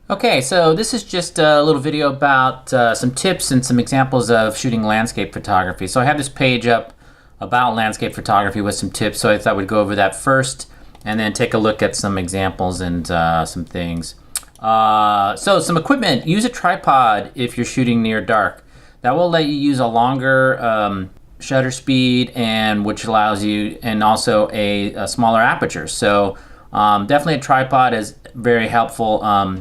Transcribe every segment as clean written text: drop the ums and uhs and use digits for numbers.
Okay, so this is just a little video about some tips and some examples of shooting landscape photography. So I have this page up about landscape photography with some tips, so I thought we'd go over that first and then take a look at some examples and some things. So some equipment, use a tripod if you're shooting near dark. That will let you use a longer shutter speed and which allows you, and also a smaller aperture. So definitely a tripod is very helpful.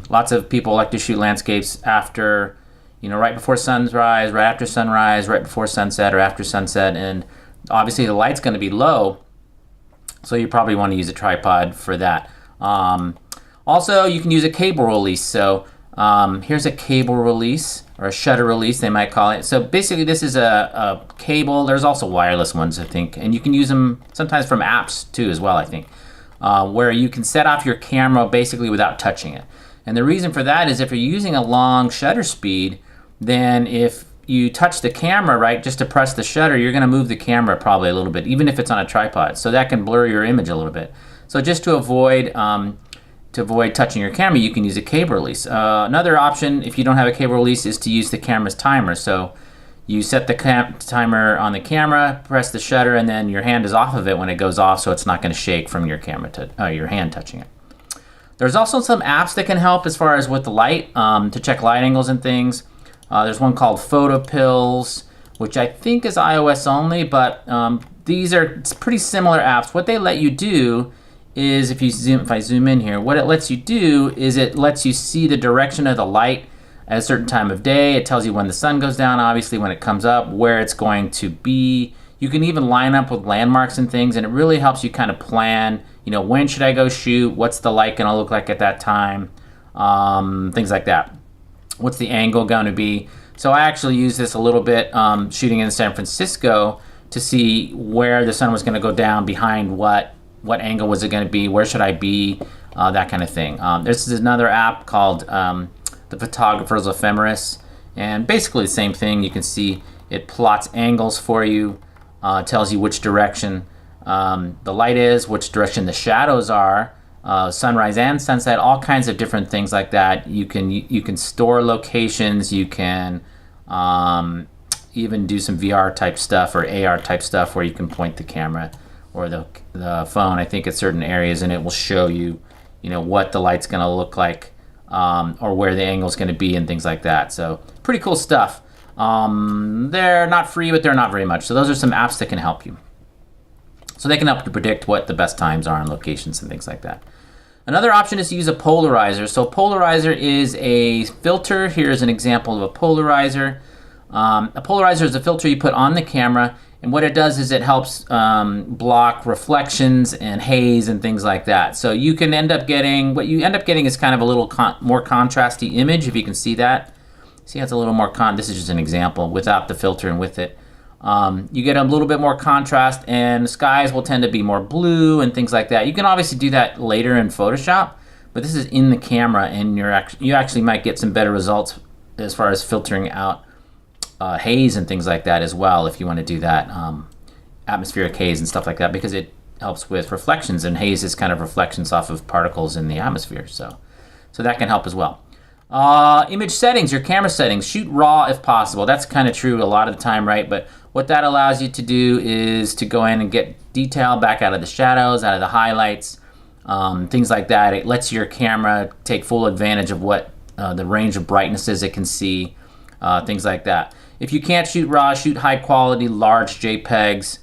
Lots of people like to shoot landscapes after, right before sunrise, right after sunrise, right before sunset or after sunset, and obviously the light's going to be low, so you probably want to use a tripod for that. Also, you can use a cable release. So here's a cable release, or a shutter release they might call it. So basically this is a cable. There's also wireless ones, I think, and you can use them sometimes from apps too as well, I think, where you can set off your camera basically without touching it. And the reason for that is if you're using a long shutter speed, then if you touch the camera, right, just to press the shutter, you're going to move the camera probably a little bit, even if it's on a tripod. So that can blur your image a little bit. So just to avoid touching your camera, you can use a cable release. Another option, if you don't have a cable release, is to use the camera's timer. So you set the timer on the camera, press the shutter, and then your hand is off of it when it goes off, so it's not going to shake from your camera your hand touching it. There's also some apps that can help as far as with the light, to check light angles and things. There's one called Photo Pills, which I think is iOS only, but these are pretty similar apps. What they let you do is, if I zoom in here, what it lets you do is it lets you see the direction of the light at a certain time of day. It tells you when the sun goes down, obviously when it comes up, where it's going to be. You can even line up with landmarks and things, and it really helps you kind of plan, when should I go shoot? What's the light gonna look like at that time? Things like that. What's the angle going to be? So I actually used this a little bit shooting in San Francisco to see where the sun was going to go down behind what angle was it going to be, where should I be, that kind of thing. This is another app called the Photographer's Ephemeris, and basically the same thing. You can see it plots angles for you, tells you which direction the light is, which direction the shadows are, sunrise and sunset, all kinds of different things like that. You can store locations. You can even do some VR type stuff or AR type stuff where you can point the camera or the phone, I think, at certain areas, and it will show you, what the light's going to look like, or where the angle's going to be and things like that. So pretty cool stuff. They're not free, but they're not very much. So those are some apps that can help you. So they can help you predict what the best times are and locations and things like that. Another option is to use a polarizer. So a polarizer is a filter. Here's an example of a polarizer. A polarizer is a filter you put on the camera, and what it does is it helps block reflections and haze and things like that. So you can end up getting, what you end up getting is kind of a little more contrasty image, if you can see that. See, it's a little more this is just an example without the filter and with it. You get a little bit more contrast, and skies will tend to be more blue and things like that. You can obviously do that later in Photoshop, but this is in the camera, and you actually might get some better results as far as filtering out haze and things like that as well, if you want to do that, atmospheric haze and stuff like that, because it helps with reflections, and haze is kind of reflections off of particles in the atmosphere, so that can help as well. Image settings, your camera settings, shoot raw if possible. That's kind of true a lot of the time, right? But what that allows you to do is to go in and get detail back out of the shadows, out of the highlights, things like that. It lets your camera take full advantage of what the range of brightnesses it can see, things like that. If you can't shoot raw, shoot high quality, large JPEGs.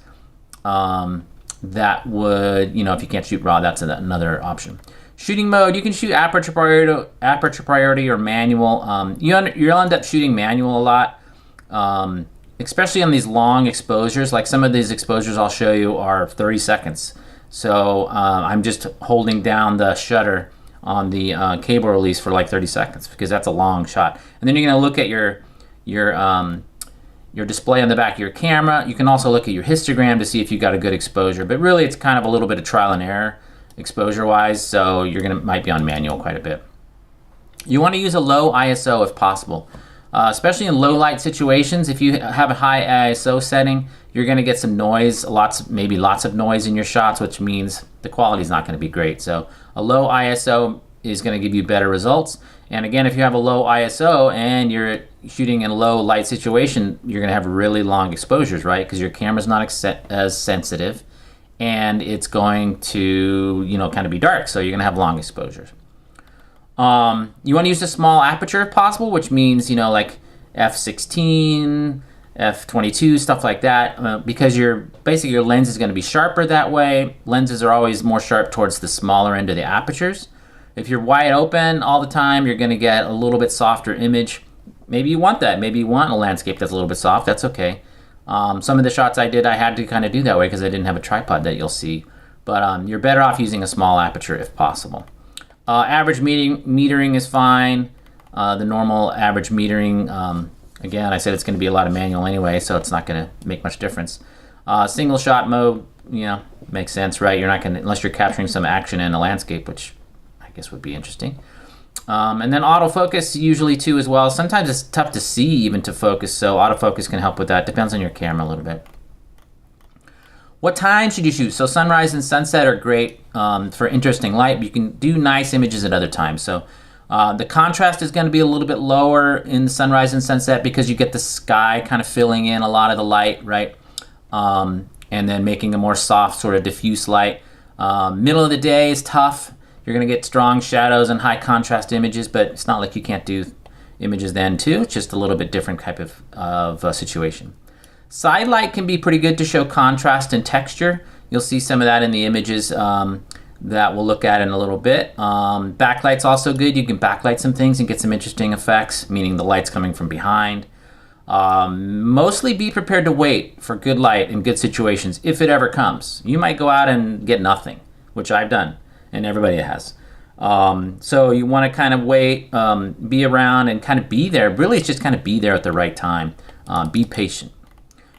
That would, if you can't shoot raw, that's another option. Shooting mode, you can shoot aperture priority or manual. You'll end up shooting manual a lot, especially on these long exposures. Like some of these exposures I'll show you are 30 seconds. So I'm just holding down the shutter on the cable release for like 30 seconds because that's a long shot. And then you're going to look at your display on the back of your camera. You can also look at your histogram to see if you got a good exposure. But really, it's kind of a little bit of trial and error exposure-wise, so might be on manual quite a bit. You want to use a low ISO if possible, especially in low light situations. If you have a high ISO setting, you're going to get some noise, maybe lots of noise in your shots, which means the quality is not going to be great. So a low ISO is going to give you better results. And again, if you have a low ISO and you're shooting in a low light situation, you're going to have really long exposures, right? Because your camera's not as sensitive, and it's going to, kind of be dark, so you're going to have long exposures. You want to use a small aperture if possible, which means, like f/16, f/22, stuff like that, because your lens is going to be sharper that way. Lenses are always more sharp towards the smaller end of the apertures. If you're wide open all the time, you're going to get a little bit softer image. Maybe you want that. Maybe you want a landscape that's a little bit soft. That's okay. Some of the shots I did, I had to kind of do that way because I didn't have a tripod that you'll see. But you're better off using a small aperture if possible. Average metering is fine. The normal average metering, again, I said it's going to be a lot of manual anyway, so it's not going to make much difference. Single shot mode, makes sense, right? You're not going to, unless you're capturing some action in a landscape, which I guess would be interesting. And then autofocus usually too as well. Sometimes it's tough to see even to focus, so autofocus can help with that. Depends on your camera a little bit. What time should you shoot? So sunrise and sunset are great for interesting light, but you can do nice images at other times. So the contrast is going to be a little bit lower in sunrise and sunset because you get the sky kind of filling in a lot of the light, right? And then making a more soft sort of diffuse light. Middle of the day is tough. You're going to get strong shadows and high contrast images, but it's not like you can't do images then too. It's just a little bit different type of situation. Side light can be pretty good to show contrast and texture. You'll see some of that in the images that we'll look at in a little bit. Backlight's also good. You can backlight some things and get some interesting effects, meaning the light's coming from behind. Mostly be prepared to wait for good light in good situations if it ever comes. You might go out and get nothing, which I've done, and everybody has. So you want to kind of wait, be around, and kind of be there. Really, it's just kind of be there at the right time. Be patient.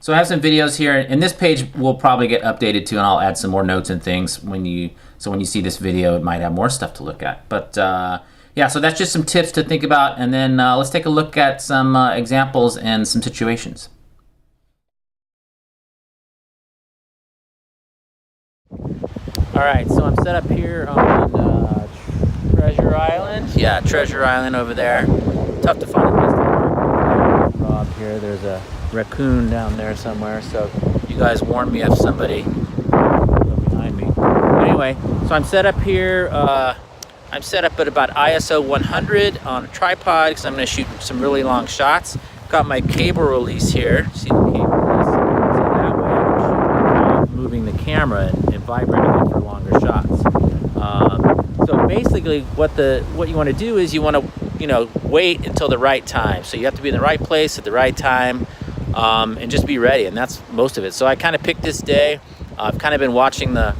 So I have some videos here, and this page will probably get updated too, and I'll add some more notes and things so when you see this video, it might have more stuff to look at. But yeah, so that's just some tips to think about, and then let's take a look at some examples and some situations. All right, so I'm set up here on Treasure Island. Yeah, Treasure Island over there. Tough to find a place to park. Rob here, there's a raccoon down there somewhere, so you guys warn me if somebody behind me. Anyway, so I'm set up here. I'm set up at about ISO 100 on a tripod because I'm going to shoot some really long shots. Got my cable release here. See the cable release? So that way I can shoot moving the camera and vibrating it for longer shots. So basically, what you want to do is you want to wait until the right time. So you have to be in the right place at the right time. And just be ready, and that's most of it. So I kind of picked this day. I've kind of been watching the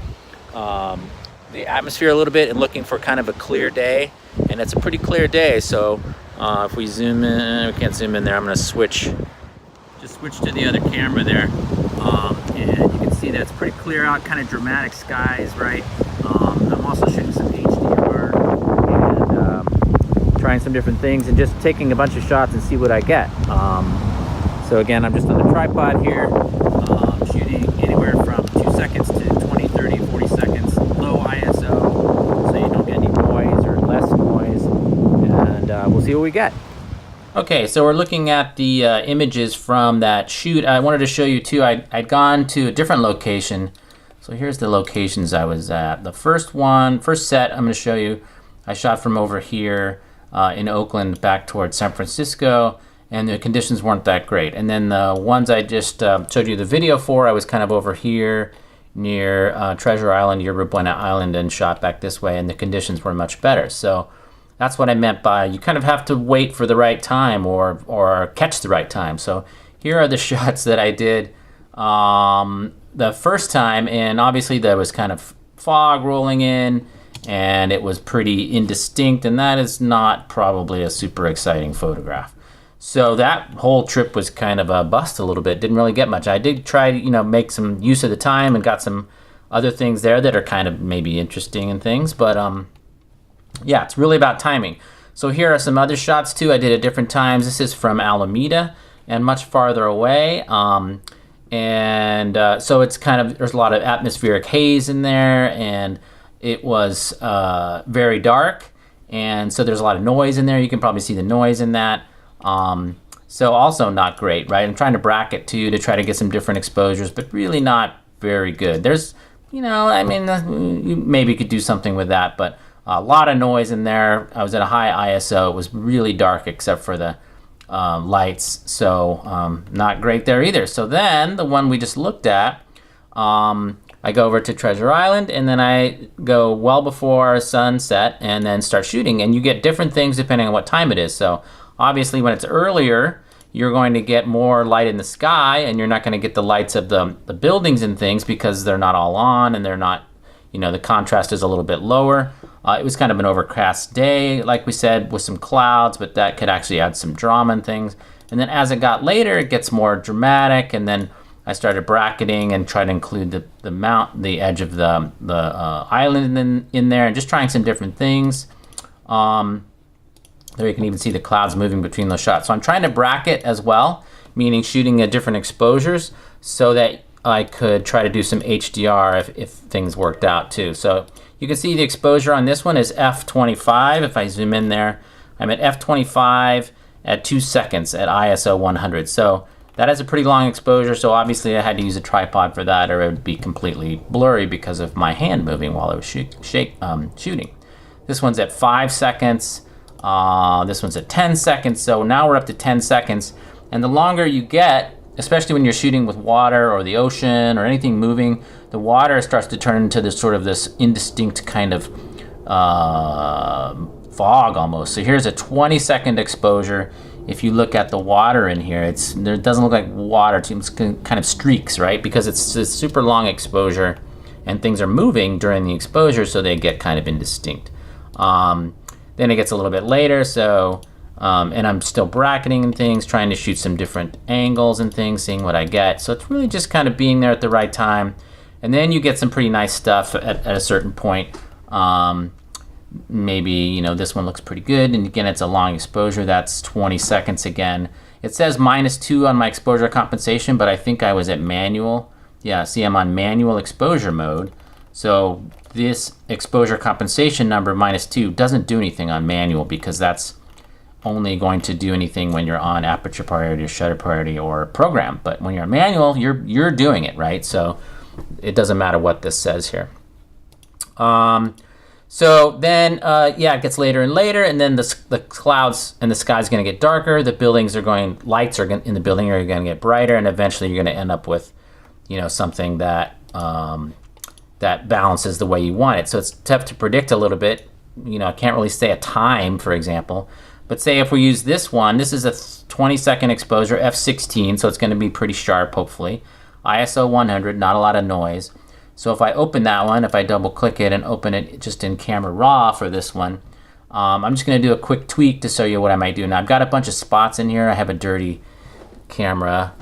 atmosphere a little bit and looking for kind of a clear day, and it's a pretty clear day. So if we zoom in, we can't zoom in there. I'm going to switch to the other camera there, and you can see that it's pretty clear out, kind of dramatic skies, right? I'm also shooting some HDR and trying some different things and just taking a bunch of shots and see what I get. So again, I'm just on the tripod here, shooting anywhere from 2 seconds to 20, 30, 40 seconds, low ISO, so you don't get any noise or less noise, and we'll see what we get. Okay, so we're looking at the images from that shoot. I wanted to show you too, I'd gone to a different location. So here's the locations I was at. The first set I'm going to show you, I shot from over here in Oakland back towards San Francisco, and the conditions weren't that great. And then the ones I just showed you the video for, I was kind of over here near Treasure Island, Yerba Buena Island, and shot back this way, and the conditions were much better. So that's what I meant by you kind of have to wait for the right time or catch the right time. So here are the shots that I did the first time, and obviously there was kind of fog rolling in, and it was pretty indistinct, and that is not probably a super exciting photograph. So that whole trip was kind of a bust a little bit. Didn't really get much. I did try to, make some use of the time and got some other things there that are kind of maybe interesting and things. But yeah, it's really about timing. So here are some other shots too. I did at different times. This is from Alameda and much farther away. So it's kind of, there's a lot of atmospheric haze in there, and it was very dark. And so there's a lot of noise in there. You can probably see the noise in that. So also not great, right? I'm trying to bracket too to try to get some different exposures, but really not very good. There's, I mean, you maybe could do something with that, but a lot of noise in there. I was at a high ISO. It was really dark except for the lights, so not great there either. So then the one we just looked at, I go over to Treasure Island, and then I go well before sunset and then start shooting, and you get different things depending on what time it is. So obviously when it's earlier, you're going to get more light in the sky, and you're not going to get the lights of the buildings and things because they're not all on, and they're not, the contrast is a little bit lower. It was kind of an overcast day, like we said, with some clouds, but that could actually add some drama and things. And then as it got later, it gets more dramatic, and then I started bracketing and tried to include the edge of the island in there, and just trying some different things. There you can even see the clouds moving between those shots. So I'm trying to bracket as well, meaning shooting at different exposures so that I could try to do some HDR if things worked out too. So you can see the exposure on this one is f25. If I zoom in there, I'm at f25 at 2 seconds at ISO 100. So that has a pretty long exposure, so obviously I had to use a tripod for that, or it would be completely blurry because of my hand moving while I was shooting. This one's at 5 seconds. This one's at 10 seconds. So now we're up to 10 seconds. And the longer you get, especially when you're shooting with water or the ocean or anything moving, the water starts to turn into this indistinct kind of fog almost. So here's a 20-second exposure. If you look at the water in here, it doesn't look like water. It's kind of streaks, right? Because it's a super long exposure, and things are moving during the exposure, so they get kind of indistinct. Then it gets a little bit later, so and I'm still bracketing and things, trying to shoot some different angles and things, seeing what I get. So it's really just kind of being there at the right time, and then you get some pretty nice stuff at a certain point. Maybe this one looks pretty good, and again it's a long exposure. That's 20 seconds again. It says -2 on my exposure compensation, but I think I was at manual. Yeah, see, I'm on manual exposure mode, so this exposure compensation number -2 doesn't do anything on manual, because that's only going to do anything when you're on aperture priority or shutter priority or program. But when you're on manual, you're doing it, right? So it doesn't matter what this says here. So then, it gets later and later, and then the clouds and the sky's going to get darker. The buildings lights in the building are going to get brighter, and eventually you're going to end up with, something that that balances the way you want it. So it's tough to predict a little bit. I can't really say a time, for example. But say if we use this one, this is a 20-second exposure, f16, so it's going to be pretty sharp, hopefully. ISO 100, not a lot of noise. So if I open that one, if I double click it and open it just in camera raw for this one, I'm just going to do a quick tweak to show you what I might do. Now I've got a bunch of spots in here. I have a dirty camera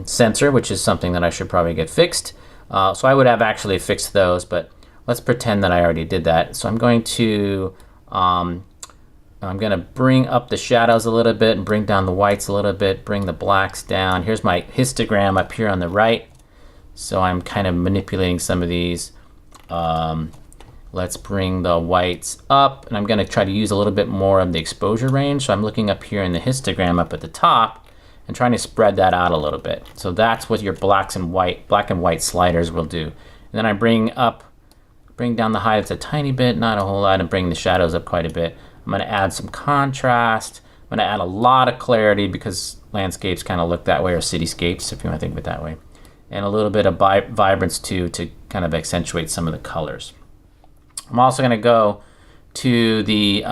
sensor, which is something that I should probably get fixed. So I would have actually fixed those, but let's pretend that I already did that. So I'm going to bring up the shadows a little bit and bring down the whites a little bit, bring the blacks down. Here's my histogram up here on the right. So I'm kind of manipulating some of these. Let's bring the whites up, and I'm going to try to use a little bit more of the exposure range. So I'm looking up here in the histogram up at the top and trying to spread that out a little bit. So that's what your black and white sliders will do. And then I bring down the highlights a tiny bit, not a whole lot, and bring the shadows up quite a bit. I'm going to add some contrast. I'm going to add a lot of clarity, because landscapes kind of look that way, or cityscapes, if you want to think of it that way. And a little bit of vibrance too, to kind of accentuate some of the colors. I'm also going to go to the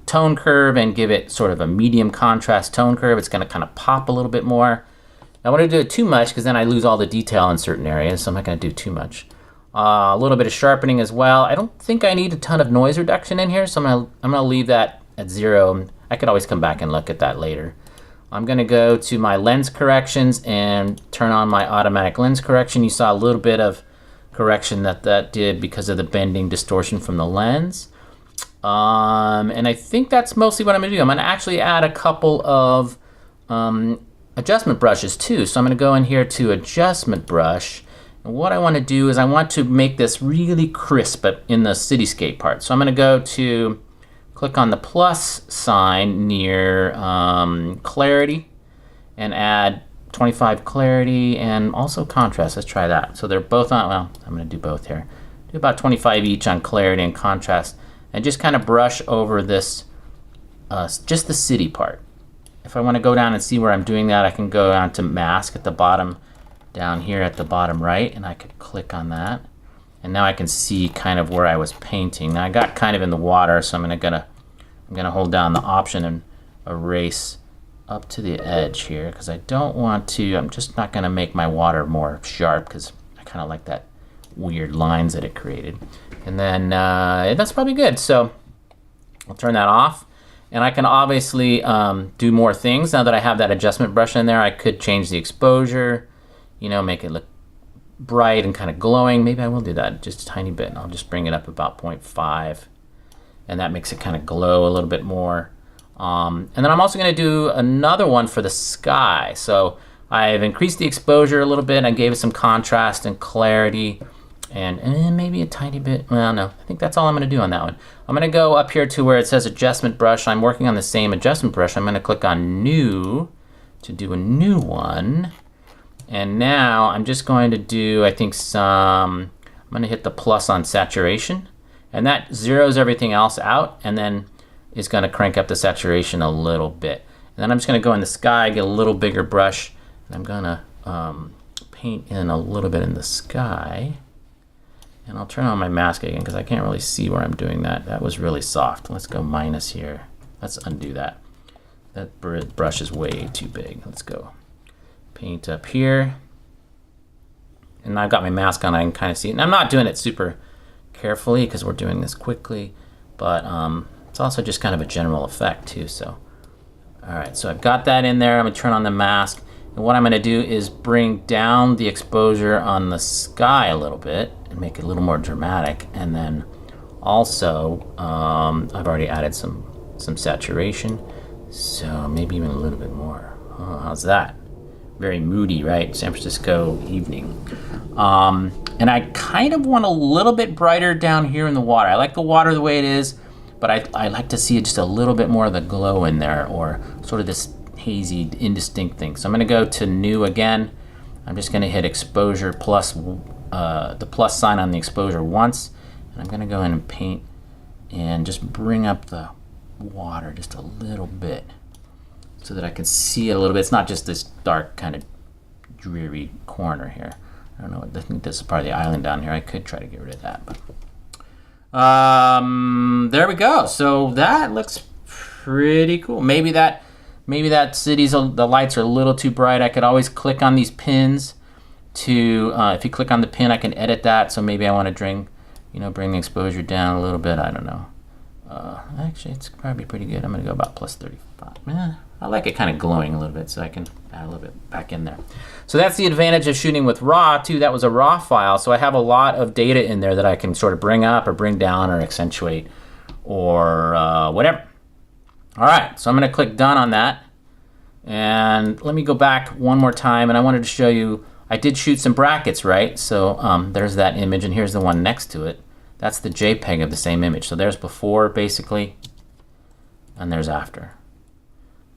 tone curve and give it sort of a medium contrast tone curve. It's going to kind of pop a little bit more. I want to do it too much, because then I lose all the detail in certain areas, so I'm not going to do too much. A little bit of sharpening as well. I don't think I need a ton of noise reduction in here, so I'm gonna leave that at 0. I could always come back and look at that later. I'm gonna go to my lens corrections and turn on my automatic lens correction. You saw a little bit of correction that did because of the bending distortion from the lens. And I think that's mostly what I'm gonna do. I'm gonna actually add a couple of adjustment brushes too. So I'm gonna go in here to adjustment brush. And what I want to do is I want to make this really crisp in the cityscape part. So I'm going to go to click on the plus sign near clarity and add 25 clarity and also contrast. Let's try that. So they're both on, well, I'm going to do both here. Do about 25 each on clarity and contrast, and just kind of brush over this, just the city part. If I want to go down and see where I'm doing that, I can go down to mask at the bottom, down here at the bottom right, and I could click on that. And now I can see kind of where I was painting. Now I got kind of in the water, so I'm gonna hold down the option and erase up to the edge here, because I don't want to, I'm just not gonna make my water more sharp because I kind of like that weird lines that it created. And then that's probably good. So I'll turn that off. And I can obviously do more things. Now that I have that adjustment brush in there, I could change the exposure, you know, make it look bright and kind of glowing. Maybe I will do that just a tiny bit. I'll just bring it up about 0.5. And that makes it kind of glow a little bit more. And then I'm also going to do another one for the sky. So I've increased the exposure a little bit. I gave it some contrast and clarity. And maybe a tiny bit, well, no, I think that's all I'm going to do on that one. I'm going to go up here to where it says adjustment brush. I'm working on the same adjustment brush. I'm going to click on new to do a new one. And now I'm just going to do, I think I'm going to hit the plus on saturation. And that zeroes everything else out and then is going to crank up the saturation a little bit. And then I'm just going to go in the sky, get a little bigger brush, and I'm going to paint in a little bit in the sky. And I'll turn on my mask again because I can't really see where I'm doing that. That was really soft. Let's go minus here. Let's undo that. That brush is way too big. Let's go paint up here. And now I've got my mask on. I can kind of see it. And I'm not doing it super carefully because we're doing this quickly. But it's also just kind of a general effect too. So, all right. So I've got that in there. I'm going to turn on the mask. And what I'm going to do is bring down the exposure on the sky a little bit and make it a little more dramatic. And then also, I've already added some saturation, so maybe even a little bit more. Oh, how's that? Very moody, right? San Francisco evening. And I kind of want a little bit brighter down here in the water. I like the water the way it is, but I like to see just a little bit more of the glow in there, or sort of this hazy, indistinct thing. So I'm going to go to new again. I'm just going to hit exposure plus the plus sign on the exposure once, and I'm going to go in and paint and just bring up the water just a little bit so that I can see it a little bit. It's not just this dark kind of dreary corner here. I don't know, I think this is part of the island down here. I could try to get rid of that, but there we go. So that looks pretty cool. Maybe that city's the lights are a little too bright. I could always click on these pins to if you click on the pin, I can edit that. So maybe I want to bring the exposure down a little bit. I don't know. Actually, it's probably pretty good. I'm going to go about plus 35. I like it kind of glowing a little bit, so I can add a little bit back in there. So that's the advantage of shooting with RAW too. That was a RAW file, so I have a lot of data in there that I can sort of bring up or bring down or accentuate or whatever. All right, so I'm going to click done on that. And let me go back one more time, and I wanted to show you, I did shoot some brackets, right? So there's that image, and here's the one next to it. That's the JPEG of the same image. So there's before, basically, and there's after.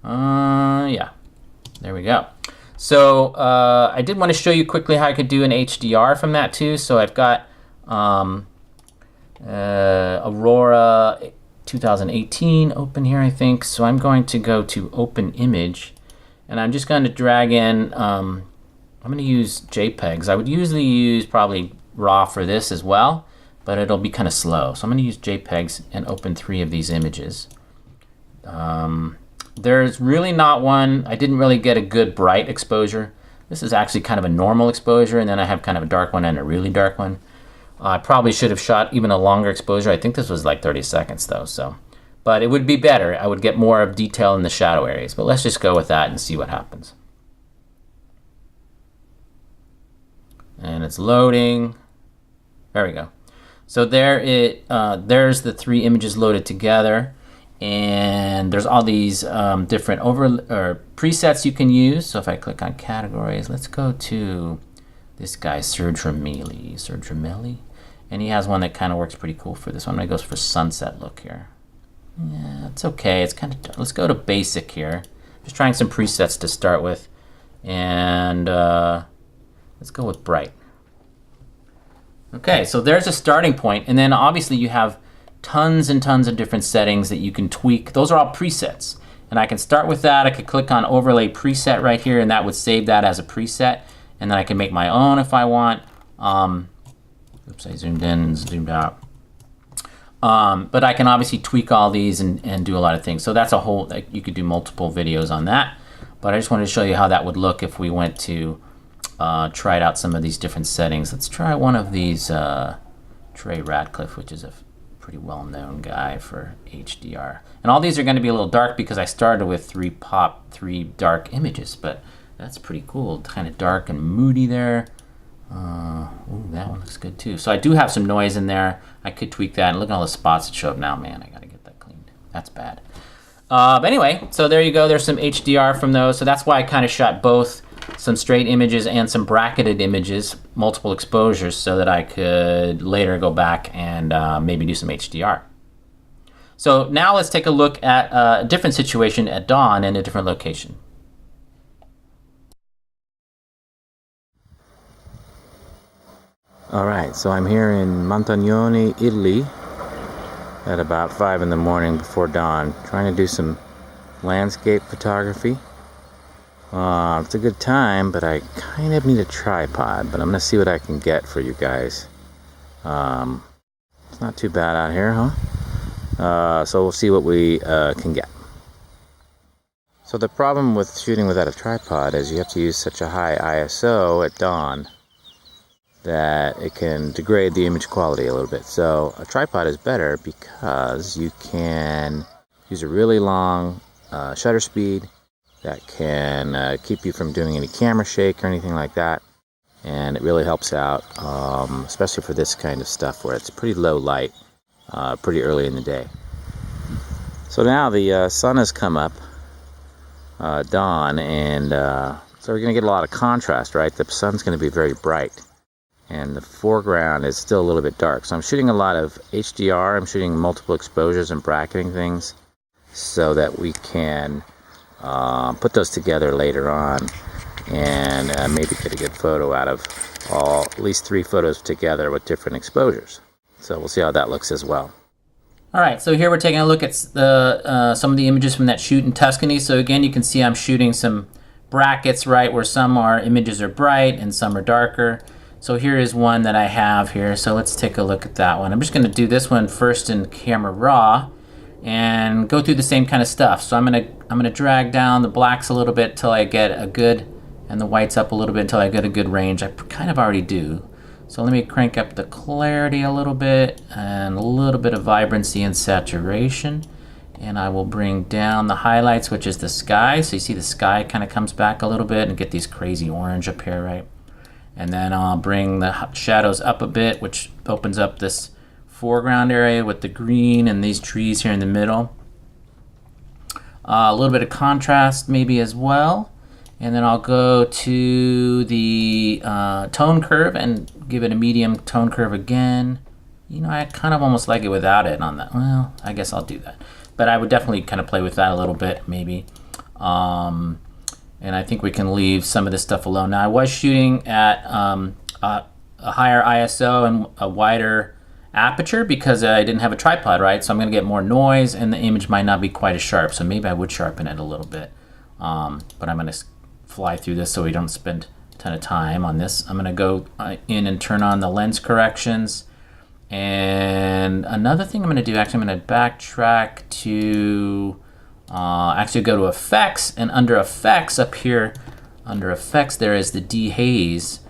Yeah, there we go. So I did want to show you quickly how I could do an HDR from that too. So I've got Aurora 2018 open here, I think. So I'm going to go to Open Image, and I'm just going to drag in, I'm going to use JPEGs. I would usually use probably RAW for this as well, but it'll be kind of slow. So I'm going to use JPEGs and open 3 of these images. There's really not one, I didn't really get a good bright exposure. This is actually kind of a normal exposure, and then I have kind of a dark one and a really dark one. I probably should have shot even a longer exposure. I think this was like 30 seconds though, so. But it would be better. I would get more of detail in the shadow areas, but let's just go with that and see what happens. And it's loading. There we go. So there's the 3 images loaded together, and there's all these different presets you can use. So if I click on categories, let's go to this guy, Serge Ramelli, and he has one that kind of works pretty cool for this one. It goes for sunset look here. Yeah, it's okay. It's kind of, let's go to basic here. Just trying some presets to start with. And let's go with bright. Okay, so there's a starting point, and then obviously you have tons and tons of different settings that you can tweak. Those are all presets, and I can start with that. I could click on overlay preset right here, and that would save that as a preset, and then I can make my own if I want. Oops, I zoomed in and zoomed out. But I can obviously tweak all these and do a lot of things. So that's a whole, like, you could do multiple videos on that, but I just wanted to show you how that would look if we went to tried out some of these different settings. Let's try one of these, Trey Ratcliffe, which is a pretty well-known guy for HDR. And all these are going to be a little dark because I started with three dark images, but that's pretty cool. Kind of dark and moody there. Ooh, that one looks good too. So I do have some noise in there. I could tweak that. And look at all the spots that show up now. Man, I got to get that cleaned. That's bad. But anyway, so there you go. There's some HDR from those. So that's why I kind of shot both, some straight images and some bracketed images, multiple exposures, so that I could later go back and maybe do some HDR. So now let's take a look at a different situation at dawn in a different location. All right, so I'm here in Montagnone, Italy at about 5 in the morning before dawn, trying to do some landscape photography. It's a good time, but I kind of need a tripod, but I'm going to see what I can get for you guys. It's not too bad out here, huh? So we'll see what we can get. So the problem with shooting without a tripod is you have to use such a high ISO at dawn that it can degrade the image quality a little bit. So a tripod is better because you can use a really long shutter speed that can keep you from doing any camera shake or anything like that. And it really helps out, especially for this kind of stuff where it's pretty low light, pretty early in the day. So now the sun has come up, dawn, and so we're going to get a lot of contrast, right? The sun's going to be very bright, and the foreground is still a little bit dark. So I'm shooting a lot of HDR. I'm shooting multiple exposures and bracketing things so that we can put those together later on and maybe get a good photo out of at least 3 photos together with different exposures. So we'll see how that looks as well. All right, so here we're taking a look at some of the images from that shoot in Tuscany. So again, you can see I'm shooting some brackets, right, where some images are bright and some are darker. So here is one that I have here. So let's take a look at that one. I'm just going to do this one first in camera raw and go through the same kind of stuff. So I'm gonna drag down the blacks a little bit till I get a good, and the whites up a little bit until I get a good range. I kind of already do. So let me crank up the clarity a little bit and a little bit of vibrancy and saturation. And I will bring down the highlights, which is the sky. So you see the sky kind of comes back a little bit and get these crazy orange up here, right? And then I'll bring the shadows up a bit, which opens up this foreground area with the green and these trees here in the middle. A little bit of contrast maybe as well. And then I'll go to the tone curve and give it a medium tone curve again. You know, I kind of almost like it without it on that. Well, I guess I'll do that. But I would definitely kind of play with that a little bit, maybe. And I think we can leave some of this stuff alone. Now, I was shooting at a higher ISO and a wider aperture because I didn't have a tripod, right? So I'm going to get more noise and the image might not be quite as sharp. So maybe I would sharpen it a little bit. But I'm going to fly through this so we don't spend a ton of time on this. I'm going to go in and turn on the lens corrections. And another thing I'm going to do, actually I'm going to backtrack to actually go to effects, and under effects up here, under effects there is the dehaze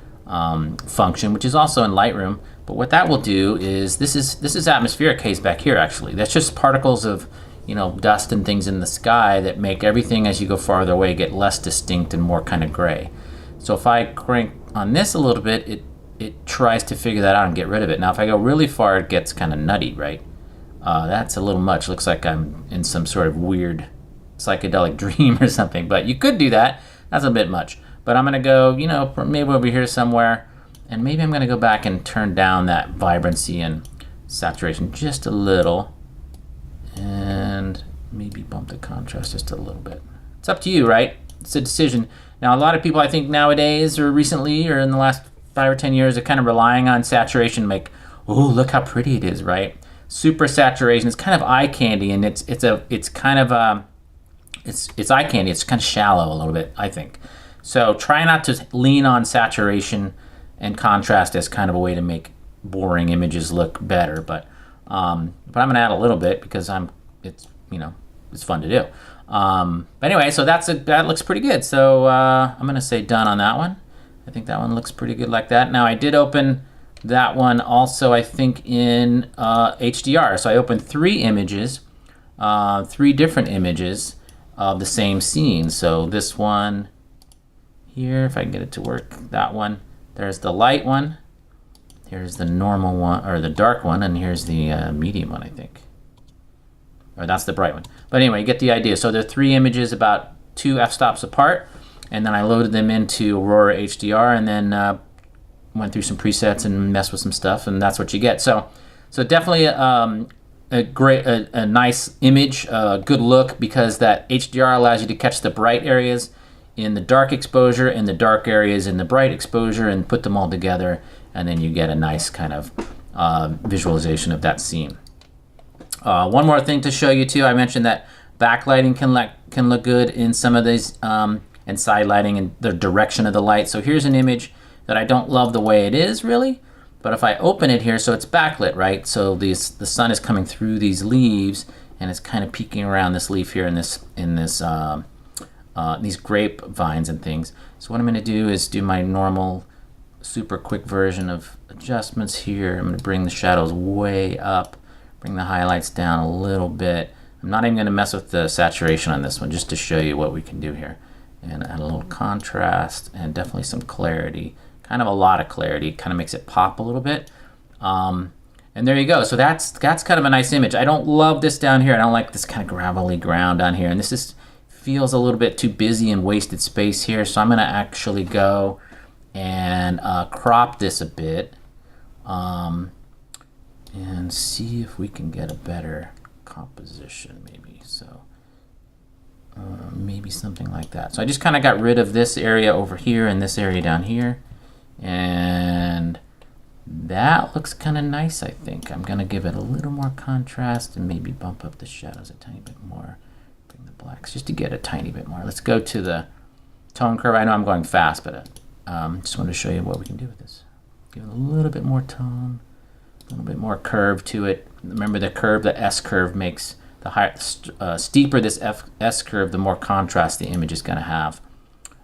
function, which is also in Lightroom. But what that will do is this is atmospheric haze back here actually. That's just particles of, you know, dust and things in the sky that make everything as you go farther away get less distinct and more kind of gray. So if I crank on this a little bit, it tries to figure that out and get rid of it. Now if I go really far, it gets kind of nutty, right? That's a little much. Looks like I'm in some sort of weird psychedelic dream or something, but you could do that. That's a bit much. But I'm gonna go, you know, maybe over here somewhere, and maybe I'm gonna go back and turn down that vibrancy and saturation just a little. and maybe bump the contrast just a little bit. It's up to you, right? It's a decision. Now, a lot of people, I think nowadays or recently or in the last 5 or 10 years are kind of relying on saturation, like, oh, look how pretty it is, right? Super saturation. It's kind of eye candy, and it's kind of it's eye candy. It's kind of shallow a little bit, I think. So try not to lean on saturation and contrast as kind of a way to make boring images look better. But I'm gonna add a little bit because it's fun to do. But anyway, so that looks pretty good. So I'm gonna say done on that one. I think that one looks pretty good like that. Now I did open that one also, I think, in HDR. So I opened 3 images, 3 different images of the same scene. So this one here, if I can get it to work, that one. There's the light one. Here's the normal one, or the dark one, and here's the medium one, I think. Or that's the bright one. But anyway, you get the idea. So there are 3 images about 2 f-stops apart, and then I loaded them into Aurora HDR, and then went through some presets and messed with some stuff, and that's what you get. So definitely a nice image, good look, because that HDR allows you to catch the bright areas in the dark exposure and the dark areas in the bright exposure and put them all together, and then you get a nice kind of visualization of that scene. One more thing to show you too, I mentioned that backlighting can look good in some of these, and side lighting and the direction of the light. So here's an image that I don't love the way it is really, but if I open it here, so it's backlit, right? So the sun is coming through these leaves and it's kind of peeking around this leaf here in these grapevines and things. So what I'm going to do is do my normal super quick version of adjustments here. I'm going to bring the shadows way up, bring the highlights down a little bit. I'm not even going to mess with the saturation on this one, just to show you what we can do here. And add a little contrast and definitely some clarity, kind of a lot of clarity, kind of makes it pop a little bit. And there you go. So that's kind of a nice image. I don't love this down here. I don't like this kind of gravelly ground down here. And this feels a little bit too busy and wasted space here. So I'm going to actually go and crop this a bit and see if we can get a better composition maybe. So maybe something like that. So I just kind of got rid of this area over here and this area down here, and that looks kind of nice. I think I'm gonna give it a little more contrast and maybe bump up the shadows a tiny bit more, bring the blacks just to get a tiny bit more. Let's go to the tone curve. I know I'm going fast, but just wanted to show you what we can do with this. Give it a little bit more tone, a little bit more curve to it. Remember the curve, the S curve makes the higher, steeper this S curve, the more contrast the image is going to have.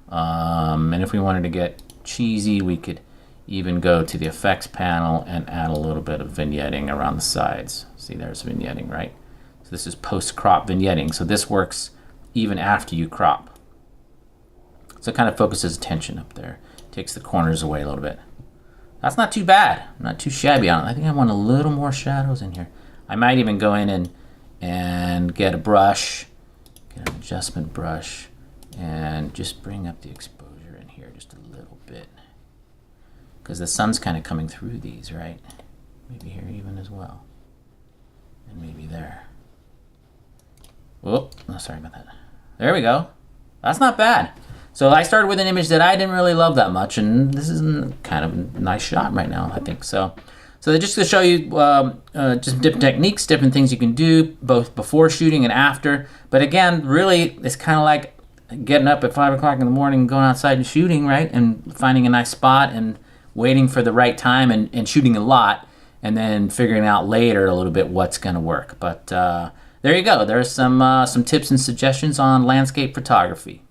And if we wanted to get cheesy, we could even go to the effects panel and add a little bit of vignetting around the sides. See, there's vignetting, right? So this is post-crop vignetting. So this works even after you crop. So it kind of focuses attention up there. Takes the corners away a little bit. That's not too bad. Not too shabby on it. I think I want a little more shadows in here. I might even go in and get a brush, get an adjustment brush, and just bring up the exposure in here just a little bit. Because the sun's kind of coming through these, right? Maybe here even as well. And maybe there. Whoop, oh, sorry about that. There we go. That's not bad. So I started with an image that I didn't really love that much, and this is kind of a nice shot right now, I think. So just to show you just different techniques, different things you can do, both before shooting and after. But again, really, it's kind of like getting up at 5 o'clock in the morning, going outside and shooting, right? And finding a nice spot and waiting for the right time and shooting a lot, and then figuring out later a little bit what's going to work. But there you go. There's some tips and suggestions on landscape photography.